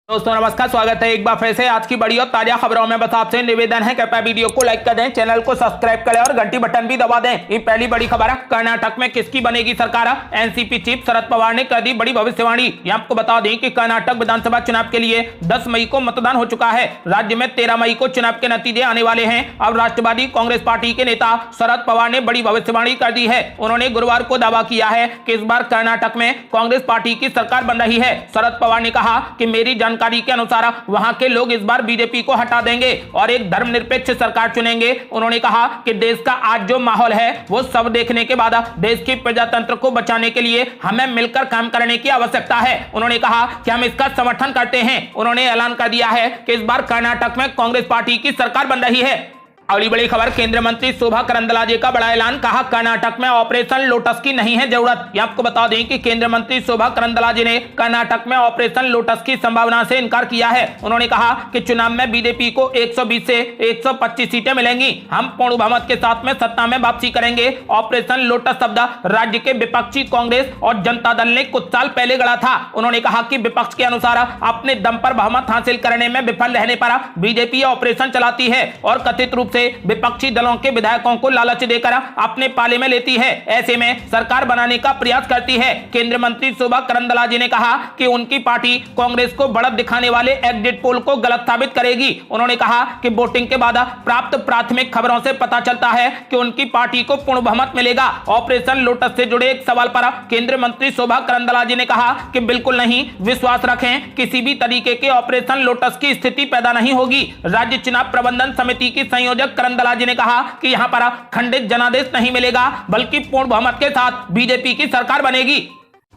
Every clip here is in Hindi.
दोस्तों नमस्कार, स्वागत है एक बार फिर से आज की बड़ी और ताजा खबरों में। बस आपसे निवेदन है कृपया वीडियो को लाइक कर दें, चैनल को सब्सक्राइब करें और घंटी बटन भी दबा दें। ये पहली बड़ी खबर है, कर्नाटक में किसकी बनेगी सरकार। एनसीपी चीफ शरद पवार ने कर दी बड़ी भविष्यवाणी। ये आपको बता दें कि कर्नाटक विधानसभा चुनाव के लिए 10 मई को मतदान हो चुका है। राज्य में 13 मई को चुनाव के नतीजे आने वाले हैं। अब राष्ट्रवादी कांग्रेस पार्टी के नेता शरद पवार ने बड़ी भविष्यवाणी कर दी है। उन्होंने गुरुवार को दावा किया है कि इस बार कर्नाटक में कांग्रेस पार्टी की सरकार बन रही है। शरद पवार ने कहा कि मेरी जानकारी के अनुसार वहां के लोग इस बार बीजेपी को हटा देंगे और एक धर्मनिरपेक्ष सरकार चुनेंगे। उन्होंने कहा कि देश का आज जो माहौल है वो सब देखने के बाद देश की प्रजातंत्र को बचाने के लिए हमें मिलकर काम करने की आवश्यकता है। उन्होंने कहा कि हम इसका समर्थन करते हैं। उन्होंने ऐलान कर दिया है कि इस बार कर्नाटक में कांग्रेस पार्टी की सरकार बन रही है। अगली बड़ी खबर, केंद्रीय मंत्री शोभा करंदलाजे का बड़ा ऐलान। कहा कर्नाटक में ऑपरेशन लोटस की नहीं है जरूरत। ये आपको बता दें कि केंद्रीय मंत्री शोभा करंदलाजे ने कर्नाटक में ऑपरेशन लोटस की संभावना से इनकार किया है। उन्होंने कहा कि चुनाव में बीजेपी को 120 से 125 सीटें मिलेंगी। हम पूर्ण बहुमत के साथ में सत्ता में वापसी करेंगे। ऑपरेशन लोटस शब्द राज्य के विपक्षी कांग्रेस और जनता दल ने कुछ साल पहले गढ़ा था। उन्होंने कहा कि विपक्ष के अनुसार अपने दम पर बहुमत हासिल करने में विफल रहने पर बीजेपी ऑपरेशन चलाती है और कथित रूप से विपक्षी दलों के विधायकों को लालच देकर अपने पाले में लेती है। ऐसे में सरकार बनाने का प्रयास करती है। केंद्रीय मंत्री शोभा करंदलाजे ने कहा कि उनकी पार्टी कांग्रेस को बढ़त दिखाने वाले एग्जिट पोल को गलत साबित करेगी। उन्होंने कहा कि वोटिंग के बाद प्राप्त प्राथमिक खबरों से पता चलता है कि उनकी पार्टी को पूर्ण बहुमत मिलेगा। ऑपरेशन लोटस से जुड़े एक सवाल पर केंद्रीय मंत्री शोभा करंदलाजे ने कहा कि बिल्कुल नहीं, विश्वास रखें, किसी भी तरीके के ऑपरेशन लोटस की स्थिति पैदा नहीं होगी। राज्य चुनाव प्रबंधन समिति की संयोजक करंदलाजे ने कहा कि यहां पर खंडित जनादेश नहीं मिलेगा बल्कि पूर्ण बहुमत के साथ बीजेपी की सरकार बनेगी।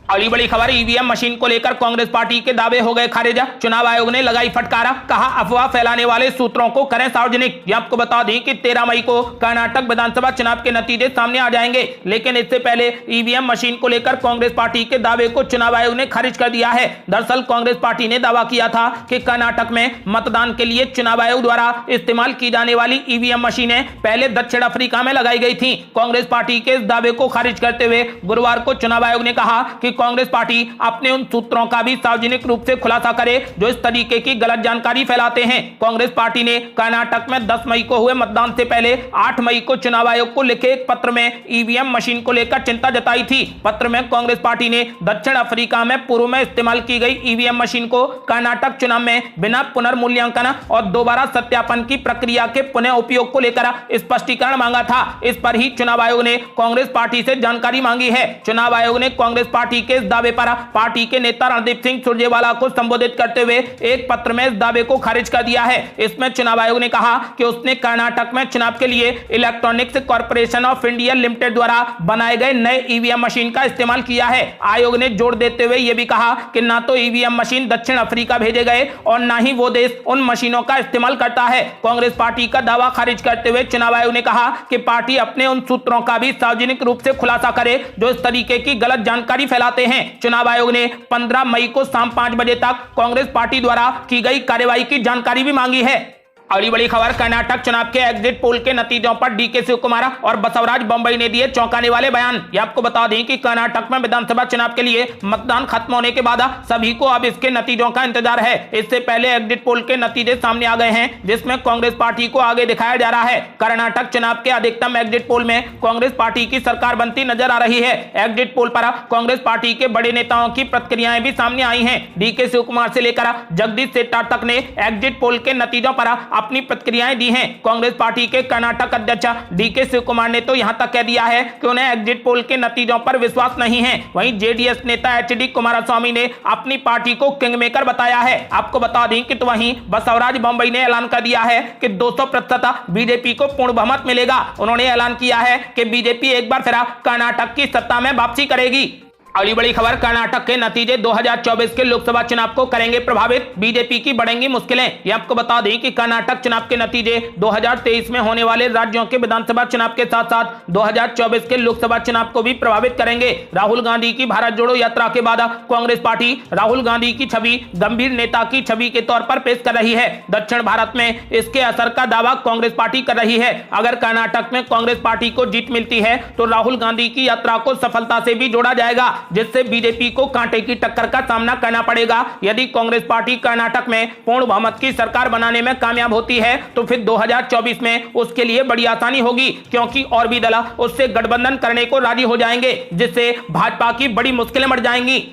अगली बड़ी खबर, ईवीएम मशीन को लेकर कांग्रेस पार्टी के दावे हो गए खारिज। चुनाव आयोग ने लगाई फटकारा। कहा अफवाह फैलाने वाले सूत्रों को करें सार्वजनिक। ये आपको बता दें कि 13 मई को कर्नाटक विधानसभा चुनाव के नतीजे सामने आ जाएंगे, लेकिन इससे पहले ईवीएम मशीन को लेकर कांग्रेस पार्टी के दावे को चुनाव आयोग ने खारिज कर दिया है। दरअसल कांग्रेस पार्टी ने दावा किया था कि कर्नाटक में मतदान के लिए चुनाव आयोग द्वारा इस्तेमाल की जाने वाली ईवीएम मशीनें पहले दक्षिण अफ्रीका में लगाई गई थी। कांग्रेस पार्टी के इस दावे को खारिज करते हुए गुरुवार को चुनाव आयोग ने कहा कि कांग्रेस पार्टी अपने उन सूत्रों का भी सार्वजनिक रूप से खुलासा करे जो इस तरीके की गलत जानकारी फैलाते हैं। कांग्रेस पार्टी ने कर्नाटक में 10 मई को हुए मतदान से पहले 8 मई को चुनाव आयोग को लिखे एक पत्र में ईवीएम मशीन को लेकर चिंता जताई थी। पत्र में कांग्रेस पार्टी ने दक्षिण अफ्रीका में पूर्व में इस्तेमाल की गई ईवीएम मशीन को कर्नाटक चुनाव में बिना पुनर्मूल्यांकन और दोबारा सत्यापन की प्रक्रिया के पुनः उपयोग को लेकर स्पष्टीकरण मांगा था। इस पर ही चुनाव आयोग ने कांग्रेस पार्टी से जानकारी मांगी है। चुनाव आयोग ने कांग्रेस पार्टी के इस दावे पर पार्टी के नेता रणदीप सिंह सुरजेवाला को संबोधित करते हुए एक पत्र में इस दावे को खारिज कर दिया है। इसमें चुनाव आयोग ने कहा कि उसने कर्नाटक में चुनाव के लिए electronics corporation of India limited द्वारा बनाए गए नए ईवीएम मशीन का इस्तेमाल किया है। आयोग ने जोर देते हुए यह भी कहा कि ना तो ईवीएम मशीन दक्षिण अफ्रीका भेजे गए और ना ही वो देश उन मशीनों का इस्तेमाल करता है। कांग्रेस पार्टी का दावा खारिज करते हुए चुनाव आयोग ने कहा कि पार्टी अपने उन सूत्रों का भी सार्वजनिक रूप से खुलासा करे जो इस तरीके की गलत जानकारी फैलाते हैं। चुनाव आयोग ने 15 मई को शाम 5 बजे तक कांग्रेस पार्टी द्वारा की गई कार्रवाई की जानकारी भी मांगी है। अगली बड़ी खबर, कर्नाटक चुनाव के एग्जिट पोल के नतीजों पर डीके शिवकुमार और बसवराज बम्बई ने दिए चौंकाने वाले बयान। ये आपको बता दें कि कर्नाटक में विधानसभा चुनाव के लिए मतदान खत्म होने के बाद सभी को अब इसके नतीजों का इंतजार है। इससे पहले एग्जिट पोल के नतीजे सामने आ गए हैं जिसमें कांग्रेस पार्टी को आगे दिखाया जा रहा है। कर्नाटक चुनाव के अधिकतम एग्जिट पोल में कांग्रेस पार्टी की सरकार बनती नजर आ रही है। एग्जिट पोल पर कांग्रेस पार्टी के बड़े नेताओं की प्रतिक्रियाएं भी सामने आई हैं। डीके शिवकुमार से लेकर जगदीश शेट्टर तक ने एग्जिट पोल के नतीजों पर अपनी प्रतिक्रियाएं दी हैं। कांग्रेस पार्टी के कर्नाटक अध्यक्ष डीके शिवकुमार ने तो यहां तक कह दिया है कि उन्हें एग्जिट पोल के नतीजों पर विश्वास नहीं है। वहीं जेडीएस नेता एचडी कुमारस्वामी ने अपनी पार्टी को किंगमेकर बताया है। आपको बता दें कि तो वहीं बसवराज बम्बई ने ऐलान कर दिया है कि 200% बीजेपी को पूर्ण बहुमत मिलेगा। उन्होंने ऐलान किया है कि बीजेपी एक बार फिर कर्नाटक की सत्ता में वापसी करेगी। अगली बड़ी खबर, कर्नाटक के नतीजे 2024 के लोकसभा चुनाव को करेंगे प्रभावित, बीजेपी की बढ़ेंगी मुश्किलें। ये आपको बता दें कि कर्नाटक चुनाव के नतीजे 2023 में होने वाले राज्यों के विधानसभा चुनाव के साथ साथ 2024 के लोकसभा चुनाव को भी प्रभावित करेंगे। राहुल गांधी की भारत जोड़ो यात्रा के बाद कांग्रेस पार्टी राहुल गांधी की छवि गंभीर नेता की छवि के तौर पर पेश कर रही है। दक्षिण भारत में इसके असर का दावा कांग्रेस पार्टी कर रही है। अगर कर्नाटक में कांग्रेस पार्टी को जीत मिलती है तो राहुल गांधी की यात्रा को सफलता से भी जोड़ा जाएगा। जिससे बीजेपी को कांटे की टक्कर का सामना करना पड़ेगा। यदि कांग्रेस पार्टी कर्नाटक में पूर्ण बहुमत की सरकार बनाने में कामयाब होती है तो फिर 2024 में उसके लिए बड़ी आसानी होगी, क्योंकि और भी दल उससे गठबंधन करने को राजी हो जाएंगे, जिससे भाजपा की बड़ी मुश्किलें बढ़ जाएंगी।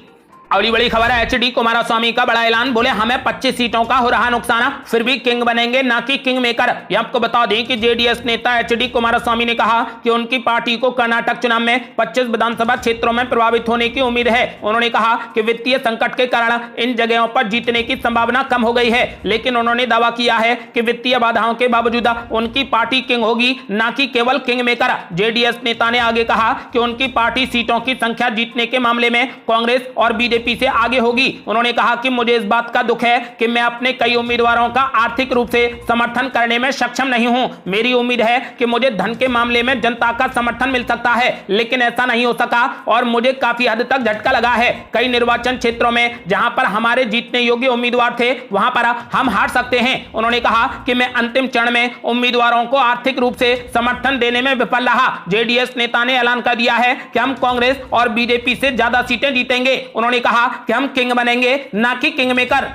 अगली बड़ी खबर है एचडी कुमारस्वामी का बड़ा ऐलान। बोले हमें 25 सीटों का हो रहा नुकसान, फिर भी किंग बनेंगे ना कि किंग मेकर। ये आपको बता दें कि जेडीएस नेता एचडी कुमारस्वामी ने कहा कि उनकी पार्टी को कर्नाटक चुनाव में 25 विधानसभा क्षेत्रों में प्रभावित होने की उम्मीद है। उन्होंने कहा कि वित्तीय संकट के कारण इन जगहों पर जीतने की संभावना कम हो गई है, लेकिन उन्होंने दावा किया है कि वित्तीय बाधाओं के बावजूद उनकी पार्टी किंग होगी, ना कि केवल किंग मेकर। जेडीएस नेता ने आगे कहा कि उनकी पार्टी सीटों की संख्या जीतने के मामले में कांग्रेस और बीजेपी से आगे होगी। उन्होंने कहा कि मुझे इस बात का दुख है कि मैं अपने कई उम्मीदवारों का आर्थिक रूप से समर्थन करने में सक्षम नहीं हूं। मेरी उम्मीद है कि मुझे धन के मामले में जनता का समर्थन मिल सकता है, लेकिन ऐसा नहीं हो सका और मुझे काफी हद तक झटका लगा है। कई निर्वाचन क्षेत्रों में जहां पर हमारे जीतने योग्य उम्मीदवार थे वहां पर हम हार सकते हैं। उन्होंने कहा कि मैं अंतिम चरण में उम्मीदवारों को आर्थिक रूप से समर्थन देने में विफल रहा। जेडीएस नेता ने ऐलान कर दिया है कि हम कांग्रेस और बीजेपी से ज्यादा सीटें जीतेंगे। उन्होंने कहा कि हम किंग बनेंगे ना कि किंग मेकर।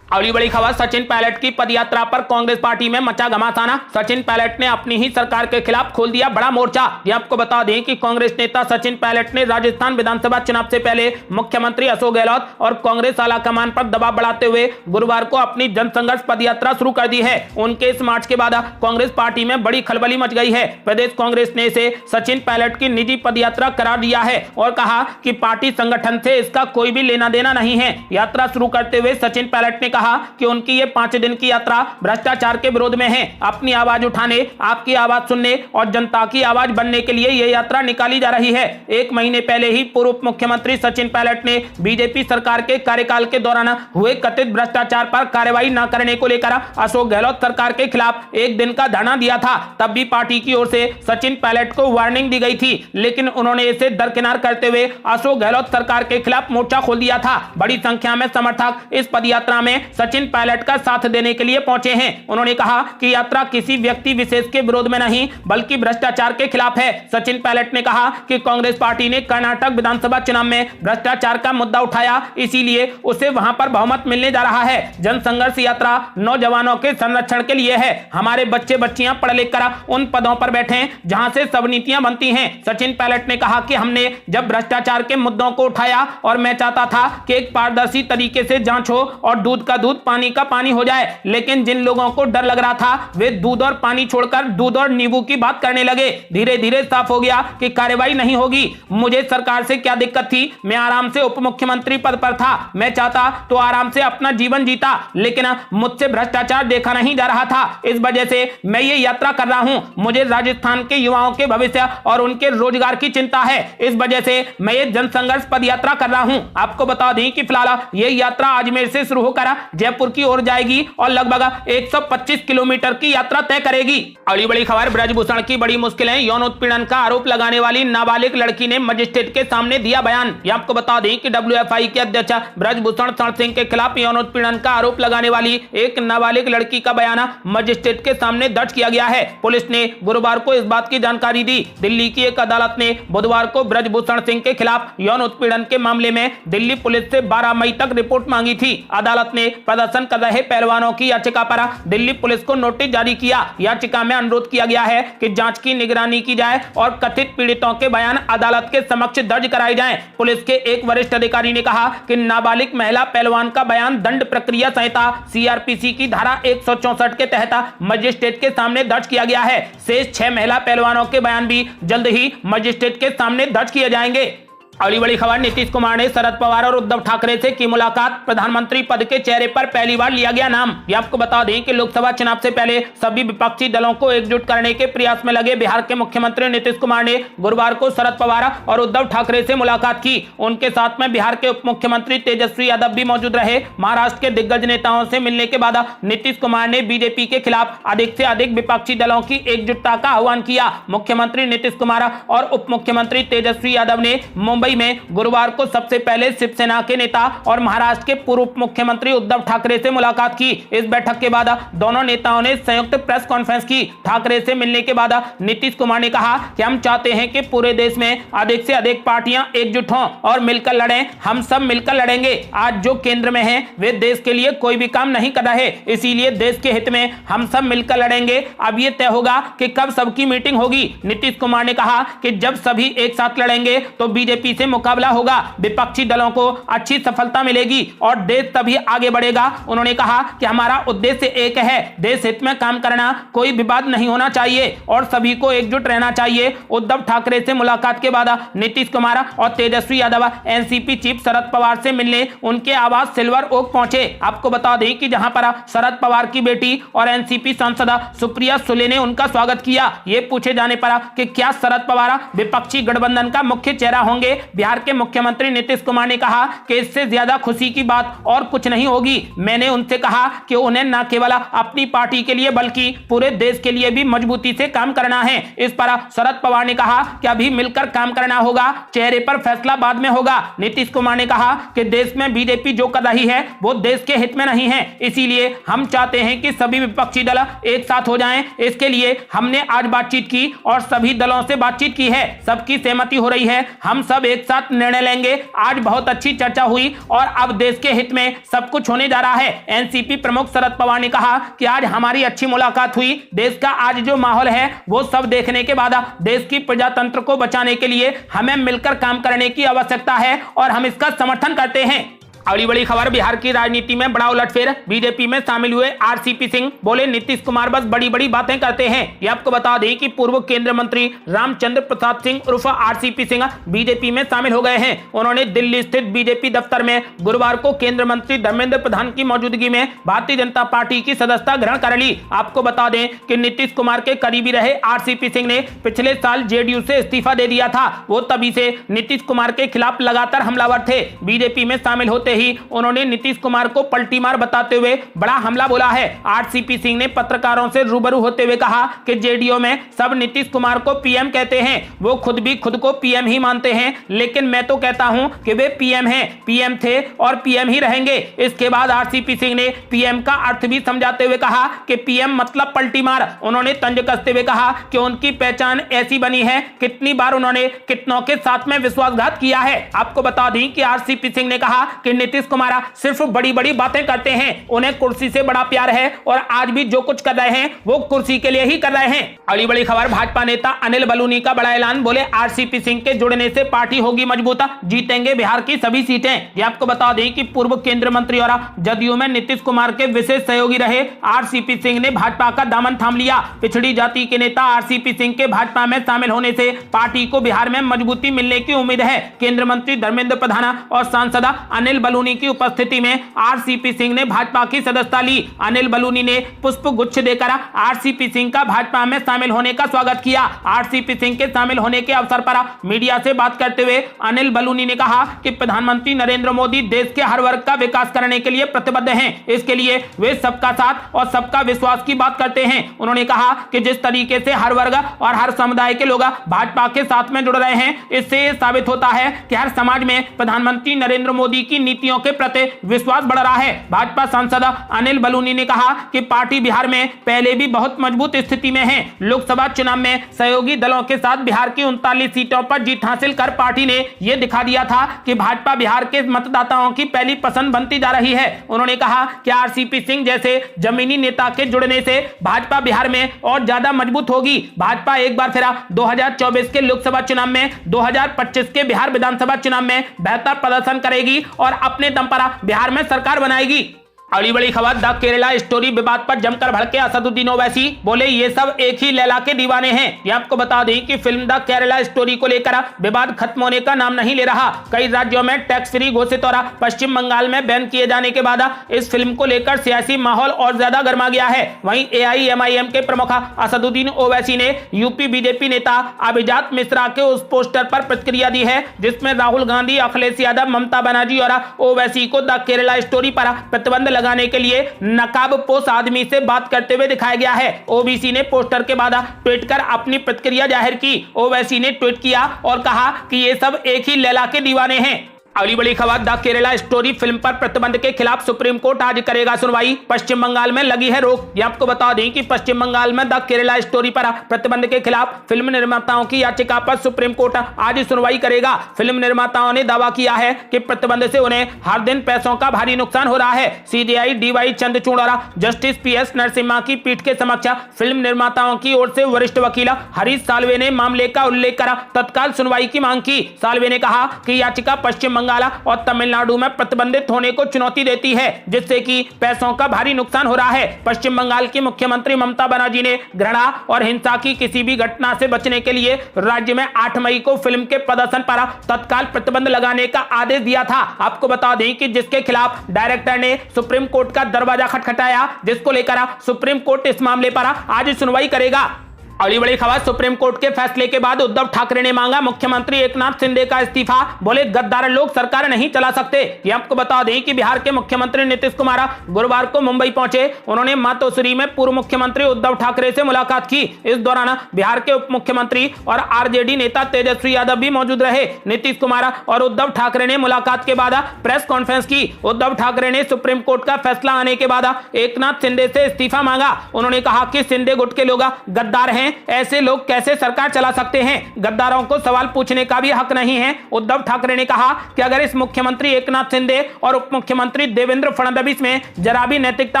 अगली बड़ी खबर सचिन पायलट की पदयात्रा पर कांग्रेस पार्टी में मचा घमासाना। सचिन पायलट ने अपनी ही सरकार के खिलाफ खोल दिया बड़ा मोर्चा। ये आपको बता दें कि कांग्रेस नेता सचिन पायलट ने राजस्थान विधानसभा चुनाव से पहले मुख्यमंत्री अशोक गहलोत और कांग्रेस आलाकमान पर दबाव बढ़ाते हुए गुरुवार को अपनी जनसंघर्ष पदयात्रा शुरू कर दी है। उनके इस मार्च के बाद कांग्रेस पार्टी में बड़ी खलबली मच गई है। प्रदेश कांग्रेस ने इसे सचिन पायलट की निजी पदयात्रा करार दिया है और कहा कि पार्टी संगठन से इसका कोई भी लेना देना नहीं है। यात्रा शुरू करते हुए सचिन पायलट ने कहा कि उनकी ये 5 दिन की यात्रा भ्रष्टाचार के विरोध में है। अपनी आवाज उठाने, आपकी आवाज सुनने और जनता की आवाज बनने के लिए यह यात्रा निकाली जा रही है। 1 महीने पहले ही पूर्व मुख्यमंत्री सचिन पायलट ने बीजेपी सरकार के कार्यकाल के दौरान हुए कथित भ्रष्टाचार पर कार्रवाई न करने को लेकर अशोक गहलोत सरकार के खिलाफ 1 दिन का धरना दिया था। तब भी पार्टी की ओर से सचिन पायलट को वार्निंग दी गई थी, लेकिन उन्होंने इसे दरकिनार करते हुए अशोक गहलोत सरकार के खिलाफ मोर्चा खोल दिया था। बड़ी संख्या में समर्थक इस पदयात्रा में सचिन पायलट का साथ देने के लिए पहुंचे हैं। उन्होंने कहा कि यात्रा किसी व्यक्ति विशेष के विरोध में नहीं बल्कि भ्रष्टाचार के खिलाफ है। सचिन पायलट ने कहा कि कांग्रेस पार्टी ने कर्नाटक विधानसभा चुनाव में भ्रष्टाचार का मुद्दा उठाया, इसीलिए उसे वहां पर बहुमत मिलने जा रहा है। जनसंघर्ष यात्रा नौजवानों के संरक्षण के लिए है। हमारे बच्चे बच्चियां पढ़ लिख कर उन पदों पर बैठे जहां से सब नीतियां बनती हैं। सचिन पायलट ने कहा कि हमने जब भ्रष्टाचार के मुद्दों को उठाया और मैं चाहता था कि एक पारदर्शी तरीके से जांच हो और दूध का दूध पानी का पानी हो जाए, लेकिन जिन लोगों को डर लग रहा था वे दूध और पानी छोड़कर दूध और नींबू की बात करने लगे। धीरे धीरे साफ हो गया कि कार्रवाई नहीं होगी। मुझे सरकार से क्या दिक्कत थी, मैं आराम से उप मुख्यमंत्री पद पर था। मैं चाहता तो आराम से अपना जीवन जीता, लेकिन मुझसे भ्रष्टाचार देखा नहीं जा रहा था। इस वजह से मैं ये यात्रा कर रहा हूं। मुझे राजस्थान के युवाओं के भविष्य और उनके रोजगार की चिंता है। इस वजह से मैं ये जनसंघर्ष पद यात्रा कर रहा हूं। आपको बता दें कि फिलहाल ये यात्रा अजमेर से शुरू होकर जयपुर की ओर जाएगी और लगभग 125 किलोमीटर की यात्रा तय करेगी। अगली बड़ी खबर ब्रजभूषण की बड़ी मुश्किलें। यौन उत्पीड़न का आरोप लगाने वाली नाबालिग लड़की ने मजिस्ट्रेट के सामने दिया बयान। ये आपको बता दें कि डब्ल्यूएफआई के अध्यक्ष ब्रजभूषण शरण सिंह के खिलाफ यौन उत्पीड़न का आरोप लगाने वाली एक नाबालिग लड़की का बयान मजिस्ट्रेट के सामने दर्ज किया गया है। पुलिस ने गुरुवार को इस बात की जानकारी दी। दिल्ली की एक अदालत ने बुधवार को ब्रजभूषण सिंह के खिलाफ यौन उत्पीड़न के मामले में दिल्ली पुलिस से 12 मई तक रिपोर्ट मांगी थी। अदालत ने प्रदर्शन कर रहे पहलवानों की याचिका पर दिल्ली पुलिस को नोटिस जारी किया। याचिका में अनुरोध किया गया है कि जांच की निगरानी की जाए और कथित पीड़ितों के बयान अदालत के समक्ष दर्ज कराए जाएं। पुलिस के एक वरिष्ठ अधिकारी ने कहा कि नाबालिग महिला पहलवान का बयान दंड प्रक्रिया संहिता सीआरपीसी की धारा 164 के तहत मजिस्ट्रेट के सामने दर्ज किया गया है। शेष 6 महिला पहलवानों के बयान भी जल्द ही मजिस्ट्रेट के सामने दर्ज किए जाएंगे। अगली बड़ी खबर, नीतीश कुमार ने शरद पवार और उद्धव ठाकरे से की मुलाकात। प्रधानमंत्री पद के चेहरे पर पहली बार लिया गया नाम। ये आपको बता दें कि लोकसभा चुनाव से पहले सभी विपक्षी दलों को एकजुट करने के प्रयास में लगे बिहार के मुख्यमंत्री नीतीश कुमार ने गुरुवार को शरद पवार और उद्धव ठाकरे से मुलाकात की। उनके साथ में बिहार के उप मुख्यमंत्री तेजस्वी यादव भी मौजूद रहे। महाराष्ट्र के दिग्गज नेताओं से मिलने के बाद नीतीश कुमार ने बीजेपी के खिलाफ अधिक से अधिक विपक्षी दलों की एकजुटता का आह्वान किया। मुख्यमंत्री नीतीश कुमार और उप मुख्यमंत्री तेजस्वी यादव ने मुंबई मुंबई में गुरुवार को सबसे पहले शिवसेना के नेता और महाराष्ट्र के पूर्व मुख्यमंत्री उद्धव ठाकरे से मुलाकात की। इस बैठक के बाद दोनों नेताओं ने संयुक्त प्रेस कॉन्फ्रेंस की। ठाकरे से मिलने के बाद नीतीश कुमार ने कहा कि हम चाहते हैं कि पूरे देश में अधिक से अधिक पार्टियां एकजुट हों और मिलकर लड़ें। हम सब मिलकर लड़ेंगे। आज जो केंद्र में हैं वे देश के लिए कोई भी काम नहीं कर रहे, इसीलिए देश के हित में हम सब मिलकर लड़ेंगे। अब ये तय होगा कि कब सबकी मीटिंग होगी। नीतीश कुमार ने कहा कि जब सभी एक साथ लड़ेंगे तो बीजेपी से मुकाबला होगा, विपक्षी दलों को अच्छी सफलता मिलेगी और देश तभी आगे बढ़ेगा। उन्होंने कहा कि हमारा उद्देश्य एक है, देश हित में काम करना, कोई विवाद नहीं होना चाहिए और सभी को एकजुट रहना चाहिए। उद्धव ठाकरे से मुलाकात के बाद नीतीश कुमार और तेजस्वी यादव एनसीपी चीफ शरद पवार से मिलने उनके आवास सिल्वर ओक पहुंचे। आपको बता दें कि जहां पर शरद पवार की बेटी और एनसीपी सांसद सुप्रिया सुले ने उनका स्वागत किया। ये पूछे जाने पर कि क्या शरद पवार विपक्षी गठबंधन का मुख्य चेहरा होंगे, बिहार के मुख्यमंत्री नीतीश कुमार ने कहा कि इससे ज्यादा खुशी की बात और कुछ नहीं होगी। मैंने उनसे कहा कि उन्हें न केवल अपनी पार्टी के लिए बल्कि पूरे देश के लिए भी मजबूती से काम करना है। इस पर शरद पवार ने कहा कि अभी मिलकर काम करना होगा, चेहरे पर फैसला बाद में होगा। नीतीश कुमार ने कहा कि देश में बीजेपी जो कर रही है वो देश के हित में नहीं है, इसीलिए हम चाहते हैं कि सभी विपक्षी दल एक साथ हो जाएं। इसके लिए हमने आज बातचीत की और सभी दलों से बातचीत की है, सबकी सहमति हो रही है, हम सब एक साथ निर्णय लेंगे। आज बहुत अच्छी चर्चा हुई और अब देश के हित में सब कुछ होने जा रहा है। एनसीपी प्रमुख शरद पवार ने कहा कि आज हमारी अच्छी मुलाकात हुई। देश का आज जो माहौल है वो सब देखने के बाद देश की प्रजातंत्र को बचाने के लिए हमें मिलकर काम करने की आवश्यकता है और हम इसका समर्थन करते हैं। अगली बड़ी खबर, बिहार की राजनीति में बड़ा उलटफेर। बीजेपी में शामिल हुए आरसीपी सिंह बोले नीतीश कुमार बस बड़ी बड़ी बातें करते हैं। ये आपको बता दें कि पूर्व केंद्रीय मंत्री रामचंद्र प्रसाद सिंह उर्फ आरसीपी सिंह बीजेपी में शामिल हो गए हैं। उन्होंने दिल्ली स्थित बीजेपी दफ्तर में गुरुवार को केंद्रीय मंत्री धर्मेंद्र प्रधान की मौजूदगी में भारतीय जनता पार्टी की सदस्यता ग्रहण कर ली। आपको बता दें कि नीतीश कुमार के करीबी रहे आरसीपी सिंह ने पिछले साल जेडीयू से इस्तीफा दे दिया था। वो तभी से नीतीश कुमार के खिलाफ लगातार हमलावर थे। बीजेपी में शामिल होते ही उन्होंने नीतीश कुमार को पलटी मार बताते हुए बड़ा हमला बोला है। आरसीपी सिंह ने पत्रकारों से रूबरू होते हुए कहा कि जेडीयू में सब नीतीश कुमार को पीएम कहते हैं, वो खुद भी खुद को पीएम ही मानते हैं, लेकिन मैं तो कहता हूं कि वे पीएम हैं, पीएम थे और पीएम ही रहेंगे। इसके बाद आरसीपी सिंह ने पीएम का अर्थ भी समझाते हुए कहा कि पीएम मतलब पलटी मार। उन्होंने तंज कसते हुए कहा कि उनकी पहचान ऐसी बनी है, कितनी बार उन्होंने कितनों के साथ में विश्वासघात किया है। आपको बता दें कि आरसीपी सिंह ने कहा कि नीतीश कुमार सिर्फ बड़ी बड़ी बातें करते हैं, उन्हें कुर्सी से बड़ा प्यार है और आज भी जो कुछ कर रहे हैं वो कुर्सी के लिए ही कर रहे हैं। अगली बड़ी खबर, भाजपा नेता अनिल बलूनी का बड़ा ऐलान। बोले आरसीपी सिंह के जुड़ने से पार्टी होगी मजबूत, जीतेंगे बिहार की सभी सीटें। ये आपको बता दें कि पूर्व केंद्रीय मंत्री और जदयू में नीतीश कुमार के विशेष सहयोगी रहे आरसीपी सिंह ने भाजपा का दामन थाम लिया। पिछड़ी जाति के नेता आरसीपी सिंह के भाजपा में शामिल होने से पार्टी को बिहार में मजबूती मिलने की उम्मीद है। केंद्रीय मंत्री धर्मेंद्र प्रधान और सांसद अनिल बलूनी की उपस्थिति में आरसीपी सिंह ने भाजपा की सदस्यता ली। अनिल बलूनी ने पुष्प गुच्छ देकर आरसीपी सिंह का भाजपा में शामिल होने का स्वागत किया। आरसीपी सिंह के शामिल होने के अवसर पर मीडिया से बात करते हुए अनिल बलूनी ने कहा कि प्रधानमंत्री नरेंद्र मोदी देश के हर वर्ग का विकास करने के लिए प्रतिबद्ध हैं। इसके लिए वे सबका साथ और सबका विश्वास की बात करते हैं। उन्होंने कहा कि जिस तरीके से हर वर्ग और हर समुदाय के लोग भाजपा के साथ में जुड़ रहे हैं, इससे यह साबित होता है कि हर समाज में प्रधानमंत्री नरेंद्र मोदी की नीतियों के प्रति विश्वास बढ़ रहा है। भाजपा सांसद अनिल बलूनी ने कहा कि पार्टी बिहार में पहले भी बहुत मजबूत स्थिति में है। लोकसभा चुनाव में सहयोगी दलों के साथ बिहार की 39 सीटों पर जीत हासिल कर पार्टी ने यह दिखा दिया था कि भाजपा बिहार के मतदाताओं की पहली पसंद बनती जा रही है। उन्होंने कहा कि आरसीपी सिंह जैसे जमीनी नेता के जुड़ने से भाजपा बिहार में और ज्यादा मजबूत होगी। भाजपा एक बार फिर 2024 के लोकसभा चुनाव में 2025 के बिहार विधानसभा चुनाव में बेहतर प्रदर्शन करेगी और अपने दम पर बिहार में सरकार बनाएगी। अगली बड़ी खबर, द केरला स्टोरी विवाद पर जमकर भड़के असदुद्दीन ओवैसी। बोले ये सब एक ही लैला के दीवाने हैं। ये आपको बता दें कि फिल्म द केरला स्टोरी को लेकर विवाद खत्म होने का नाम नहीं ले रहा। कई राज्यों में टैक्स फ्री घोषित और पश्चिम बंगाल में बैन किए जाने के बाद इस फिल्म को लेकर सियासी माहौल और ज्यादा गर्मा गया है। वहीं AIMIM के प्रमुख असदुद्दीन ओवैसी ने यूपी बीजेपी नेता अभिजात मिश्रा के उस पोस्टर पर प्रतिक्रिया दी है जिसमें राहुल गांधी, अखिलेश यादव, ममता बनर्जी और ओवैसी को द केरला स्टोरी पर प्रतिबंध लगाने के लिए नकाबपोश आदमी से बात करते हुए दिखाया गया है। ओवैसी ने पोस्टर के बाद ट्वीट कर अपनी प्रतिक्रिया जाहिर की। ओवैसी ने ट्वीट किया और कहा कि ये सब एक ही लैला के दीवाने हैं। अगली बड़ी खबर, द केरला स्टोरी फिल्म पर प्रतिबंध के खिलाफ सुप्रीम कोर्ट आज करेगा सुनवाई। पश्चिम बंगाल में लगी है रोक। ये आपको बता दें कि पश्चिम बंगाल में द केरला स्टोरी पर प्रतिबंध के खिलाफ फिल्म निर्माताओं की याचिका पर सुप्रीम कोर्ट आज सुनवाई करेगा। फिल्म निर्माताओं ने दावा किया है कि प्रतिबंध से उन्हें हर दिन पैसों का भारी नुकसान हो रहा है। सीजेआई डीवाई चंद्रचूड़ और जस्टिस पीएस नरसिम्हा की पीठ के समक्ष फिल्म निर्माताओं की ओर से वरिष्ठ वकील हरीश साल्वे ने मामले का उल्लेख कर तत्काल सुनवाई की मांग की। साल्वे ने कहा कि याचिका पश्चिम बंगाल और तमिलनाडु में प्रतिबंधित होने को चुनौती देती है, जिससे कि पैसों का भारी नुकसान हो रहा है। पश्चिम बंगाल की मुख्यमंत्री ममता बनर्जी ने घृणा और हिंसा की किसी भी घटना से बचने के लिए राज्य में 8 मई को फिल्म के प्रदर्शन पर तत्काल प्रतिबंध लगाने का आदेश दिया था। आपको बता दें कि जिसके खिलाफ डायरेक्टर ने सुप्रीम कोर्ट का दरवाजा खटखटाया, जिसको लेकर सुप्रीम कोर्ट इस मामले पर आज सुनवाई करेगा। अगली बड़ी खबर, सुप्रीम कोर्ट के फैसले के बाद उद्धव ठाकरे ने मांगा मुख्यमंत्री एकनाथ शिंदे का इस्तीफा। बोले गद्दार लोग सरकार नहीं चला सकते। ये आपको बता दें कि बिहार के मुख्यमंत्री नीतीश कुमार गुरुवार को मुंबई पहुंचे। उन्होंने मातोश्री में पूर्व मुख्यमंत्री उद्धव ठाकरे से मुलाकात की। इस दौरान बिहार के उप मुख्यमंत्री और आरजेडी नेता तेजस्वी यादव भी मौजूद रहे। नीतीश कुमार और उद्धव ठाकरे ने मुलाकात के बाद प्रेस कॉन्फ्रेंस की। उद्धव ठाकरे ने सुप्रीम कोर्ट का फैसला आने के बाद एकनाथ शिंदे से इस्तीफा मांगा। उन्होंने कहा कि शिंदे गुट के लोग गद्दार हैं, ऐसे लोग कैसे सरकार चला सकते हैं, गद्दारों को सवाल पूछने का भी हक नहीं है। उद्धव ठाकरे ने कहा कि अगर इस मुख्यमंत्री एकनाथ शिंदे और उप मुख्यमंत्री देवेंद्र फडणवीस में जरा भी नैतिकता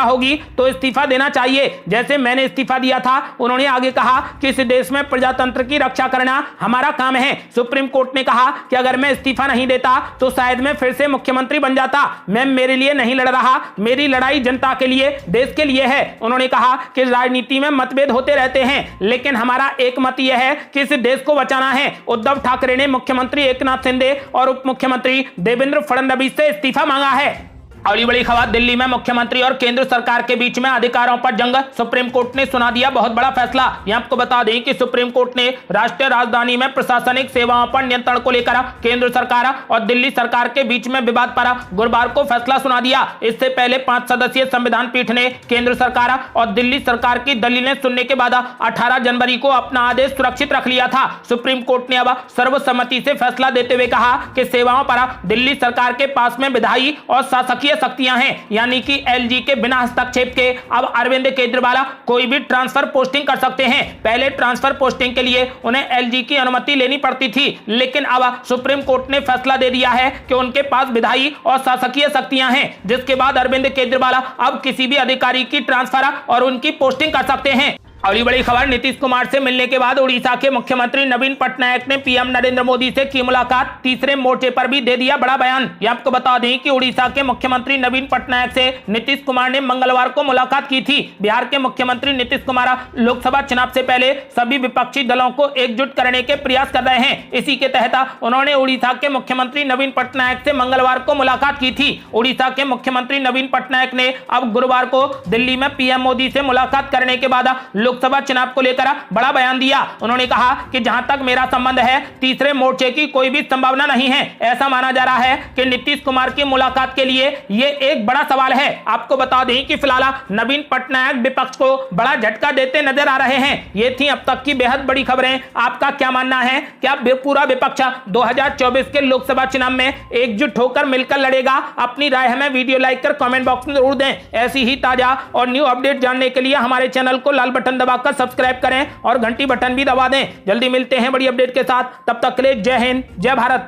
होगी तो इस्तीफा देना चाहिए, जैसे मैंने इस्तीफा दिया था। उन्होंने आगे कहा कि इस देश में प्रजातंत्र की रक्षा करना हमारा काम है। सुप्रीम कोर्ट ने कहा कि अगर मैं इस्तीफा नहीं देता तो शायद मैं फिर से मुख्यमंत्री बन जाता। मैं मेरे लिए नहीं लड़ रहा, मेरी लड़ाई जनता के लिए, देश के लिए है। उन्होंने कहा कि राजनीति में मतभेद होते रहते हैं, लेकिन हमारा एक मत यह है कि इस देश को बचाना है। उद्धव ठाकरे ने मुख्यमंत्री एकनाथ शिंदे और उप मुख्यमंत्री देवेंद्र फडणवीस से इस्तीफा मांगा है। अगली बड़ी खबर, दिल्ली में मुख्यमंत्री और केंद्र सरकार के बीच में अधिकारों पर जंग। सुप्रीम कोर्ट ने सुना दिया बहुत बड़ा फैसला। यहां आपको बता दें कि सुप्रीम कोर्ट ने राष्ट्रीय राजधानी में प्रशासनिक सेवाओं पर नियंत्रण को लेकर केंद्र सरकार और दिल्ली सरकार के बीच में विवाद पर गुरुवार को फैसला सुना दिया। इससे पहले 5 सदस्यीय संविधान पीठ ने केंद्र सरकार और दिल्ली सरकार की दलीलें सुनने के बाद 18 जनवरी को अपना आदेश सुरक्षित रख लिया था। सुप्रीम कोर्ट ने अब सर्वसम्मति से फैसला देते हुए कहा कि सेवाओं पर दिल्ली सरकार के पास में विधायी और शासकीय शक्तियां हैं, यानी कि एलजी के बिना हस्तक्षेप के अब अरविंद केजरीवाल कोई भी ट्रांसफर पोस्टिंग कर सकते हैं। पहले ट्रांसफर पोस्टिंग के लिए उन्हें एलजी की अनुमति लेनी पड़ती थी, लेकिन अब सुप्रीम कोर्ट ने फैसला दे दिया है कि उनके पास विधायी और शासकीय शक्तियां हैं, जिसके बाद अरविंद केजरीवाल अब किसी भी अधिकारी की ट्रांसफर और उनकी पोस्टिंग कर सकते हैं। अगली बड़ी खबर, नीतीश कुमार से मिलने के बाद उड़ीसा के मुख्यमंत्री नवीन पटनायक ने पीएम नरेंद्र मोदी से की मुलाकात। तीसरे मोर्चे पर भी दे दिया बड़ा बयान। ये आपको बता दें कि उड़ीसा के मुख्यमंत्री नवीन पटनायक से नीतीश कुमार ने मंगलवार को मुलाकात की थी। बिहार के मुख्यमंत्री नीतीश कुमार लोकसभा चुनाव से पहले सभी विपक्षी दलों को एकजुट करने के प्रयास कर रहे हैं। इसी के तहत उन्होंने उड़ीसा के मुख्यमंत्री नवीन पटनायक से मंगलवार को मुलाकात की थी। उड़ीसा के मुख्यमंत्री नवीन पटनायक ने अब गुरुवार को दिल्ली में पीएम मोदी से मुलाकात करने के बाद लोकसभा चुनाव को लेकर बड़ा बयान दिया। उन्होंने कहा कि जहां तक मेरा संबंध है, तीसरे मोर्चे की कोई भी संभावना नहीं है। ऐसा माना जा रहा है कि नीतीश कुमार की मुलाकात के लिए यह एक बड़ा सवाल है। आपको बता दें कि फिलहाल नवीन पटनायक विपक्ष को बड़ा झटका देते नजर आ रहे हैं। ये थी अब तक की बेहद बड़ी खबरें। आपका क्या मानना है? क्या पूरा विपक्ष 2024 के लोकसभा चुनाव में एकजुट होकर मिलकर लड़ेगा? अपनी राय हमें वीडियो लाइक कर कमेंट बॉक्स में जरूर दें। ऐसी ही ताजा और न्यू अपडेट जानने के लिए हमारे चैनल को लाल बटन दबाकर सब्सक्राइब करें और घंटी बटन भी दबा दें। जल्दी मिलते हैं बड़ी अपडेट के साथ। तब तक के लिए जय हिंद, जय भारत।